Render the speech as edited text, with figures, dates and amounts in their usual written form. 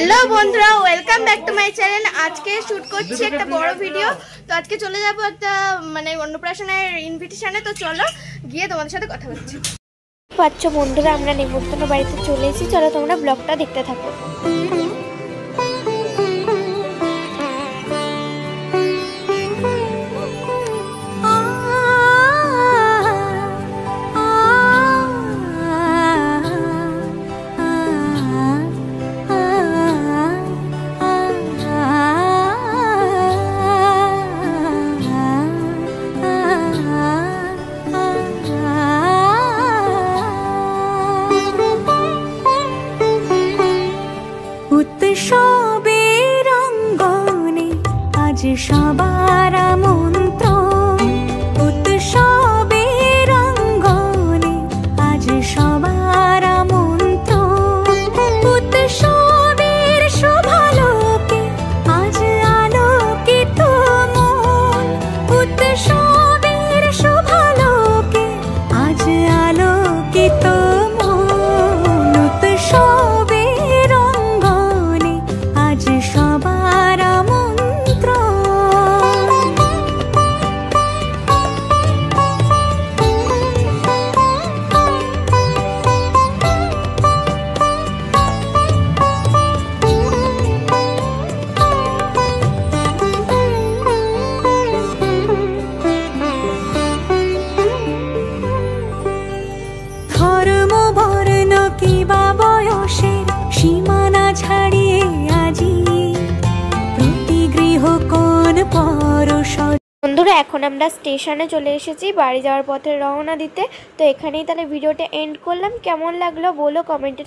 Hello বন্ধুরা, welcome back to my channel. আজকে shoot করছি একটা বড় ভিডিও। তো আজকে চলে যাব একটা মানে অন্নপ্রাশনের ইনভিটেশনে। তো চলো গিয়ে তোমাদের সাথে কথা বলছি। পাচ্ছ বন্ধুরা, আমরা নিমন্ত্রণ বাড়িতে চলে এসেছি। চলো তোমরা ব্লগটা দেখতে থাকো। উৎসবের অঙ্গনে আজ সবার আমন্ত্রণ, উৎসবের অঙ্গনে আজ সবার আমন্ত্রণ, উৎসবের শোভালোকে আজ আলোকিত মন, উৎসবের শোভালোকে আজ আলোকিত মন, উৎসবের অঙ্গনে আজ সবার আমন্ত্রণ। ধর্ম বর্ণ কিবা বয়সের সীমানা ছাড়িয়ে আজি প্রতি গৃহ কোন পরশ। বন্ধুরা, এখন আমরা স্টেশনে চলে এসেছি বাড়ি যাওয়ার পথে রওনা দিতে। তো এখানেই তাহলে ভিডিওটা এন্ড করলাম। কেমন লাগলো বলো কমেন্টে।